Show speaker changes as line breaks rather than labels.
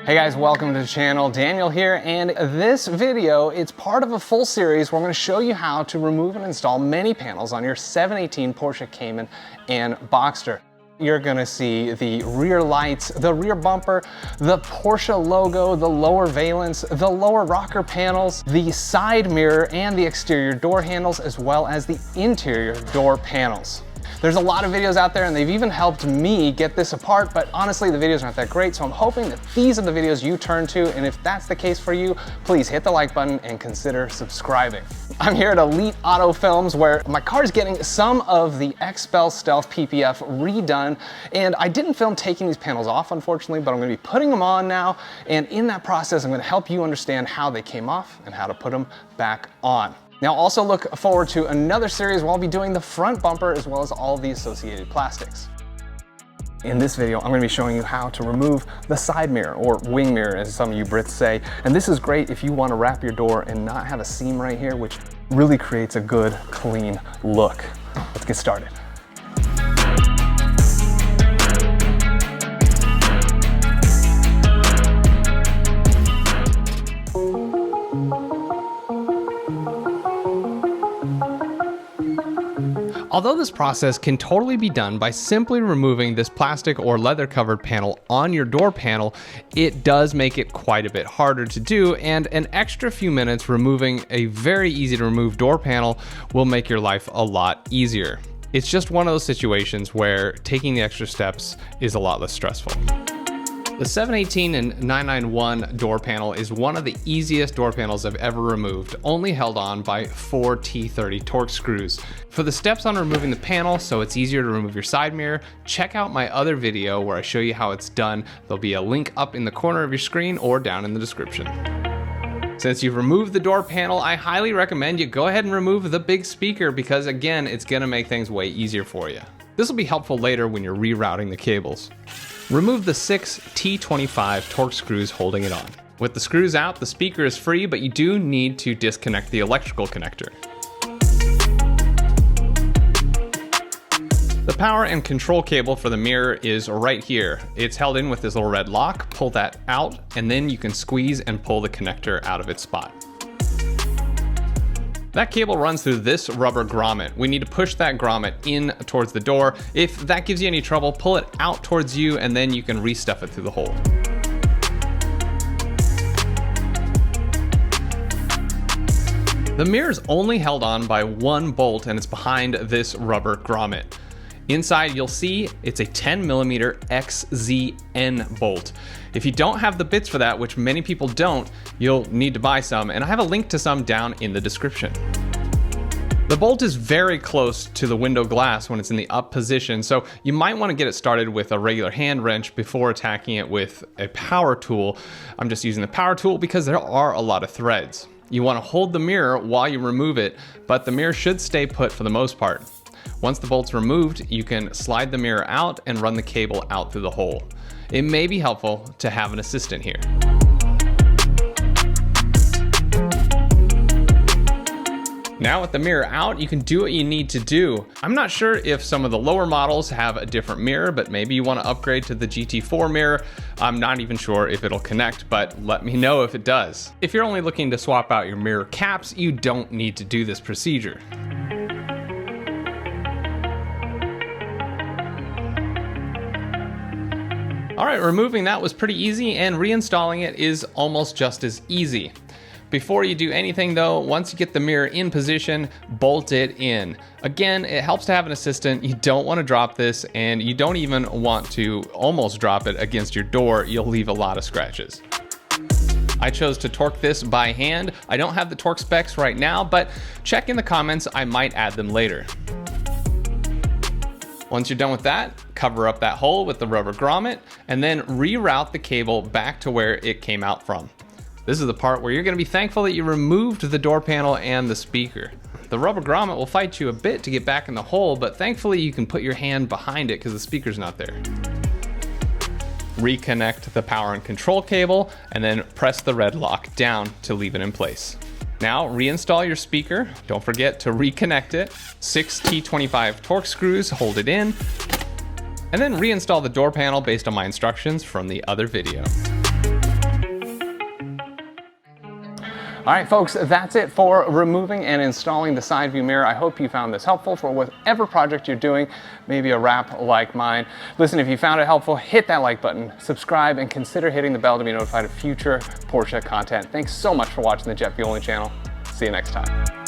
Hey guys, welcome to the channel. Daniel here, and this video, it's part of a full series where I'm going to show you how to remove and install many panels on your 718 Porsche Cayman and Boxster. You're going to see the rear lights, the rear bumper, the Porsche logo, the lower valence, the lower rocker panels, the side mirror, and the exterior door handles, as well as the interior door panels. There's a lot of videos out there and they've even helped me get this apart, but honestly the videos aren't that great, so I'm hoping that these are the videos you turn to, and if that's the case for you, please hit the like button and consider subscribing. I'm here at Elite Auto Films where my car is getting some of the XPEL Stealth PPF redone, and I didn't film taking these panels off unfortunately, but I'm going to be putting them on now, and in that process I'm going to help you understand how they came off and how to put them back on. Now also look forward to another series where I'll be doing the front bumper as well as all of the associated plastics. In this video, I'm going to be showing you how to remove the side mirror, or wing mirror as some of you Brits say. And this is great if you want to wrap your door and not have a seam right here, which really creates a good, clean look. Let's get started. Although this process can totally be done by simply removing this plastic or leather covered panel on your door panel, it does make it quite a bit harder to do, and an extra few minutes removing a very easy to remove door panel will make your life a lot easier. It's just one of those situations where taking the extra steps is a lot less stressful. The 718 and 991 door panel is one of the easiest door panels I've ever removed, only held on by 4 T30 Torx screws. For the steps on removing the panel so it's easier to remove your side mirror, check out my other video where I show you how it's done. There'll be a link up in the corner of your screen or down in the description. Since you've removed the door panel, I highly recommend you go ahead and remove the big speaker because again, it's gonna make things way easier for you. This will be helpful later when you're rerouting the cables. Remove the 6 T25 Torx screws holding it on. With the screws out, the speaker is free, but you do need to disconnect the electrical connector. The power and control cable for the mirror is right here. It's held in with this little red lock. Pull that out, and then you can squeeze and pull the connector out of its spot. That cable runs through this rubber grommet. We need to push that grommet in towards the door. If that gives you any trouble, pull it out towards you and then you can restuff it through the hole. The mirror is only held on by one bolt and it's behind this rubber grommet. Inside you'll see it's a 10mm XZN bolt. If you don't have the bits for that, which many people don't, you'll need to buy some, and I have a link to some down in the description. The bolt is very close to the window glass when it's in the up position, so you might want to get it started with a regular hand wrench before attacking it with a power tool. I'm just using the power tool because there are a lot of threads. You want to hold the mirror while you remove it, but the mirror should stay put for the most part. Once the bolt's removed, you can slide the mirror out and run the cable out through the hole. It may be helpful to have an assistant here. Now with the mirror out, you can do what you need to do. I'm not sure if some of the lower models have a different mirror, but maybe you want to upgrade to the GT4 mirror. I'm not even sure if it'll connect, but let me know if it does. If you're only looking to swap out your mirror caps, you don't need to do this procedure. All right, removing that was pretty easy, and reinstalling it is almost just as easy. Before you do anything though, once you get the mirror in position, bolt it in. Again, it helps to have an assistant. You don't want to drop this, and you don't even want to almost drop it against your door. You'll leave a lot of scratches. I chose to torque this by hand. I don't have the torque specs right now, but check in the comments, I might add them later. Once you're done with that, cover up that hole with the rubber grommet and then reroute the cable back to where it came out from. This is the part where you're going to be thankful that you removed the door panel and the speaker. The rubber grommet will fight you a bit to get back in the hole, but thankfully you can put your hand behind it because the speaker's not there. Reconnect the power and control cable and then press the red lock down to leave it in place. Now reinstall your speaker. Don't forget to reconnect it. 6 T25 Torx screws hold it in. And then reinstall the door panel based on my instructions from the other video. All right, folks, that's it for removing and installing the side view mirror. I hope you found this helpful for whatever project you're doing, maybe a wrap like mine. Listen, if you found it helpful, hit that like button, subscribe, and consider hitting the bell to be notified of future Porsche content. Thanks so much for watching the Jet Fueling channel. See you next time.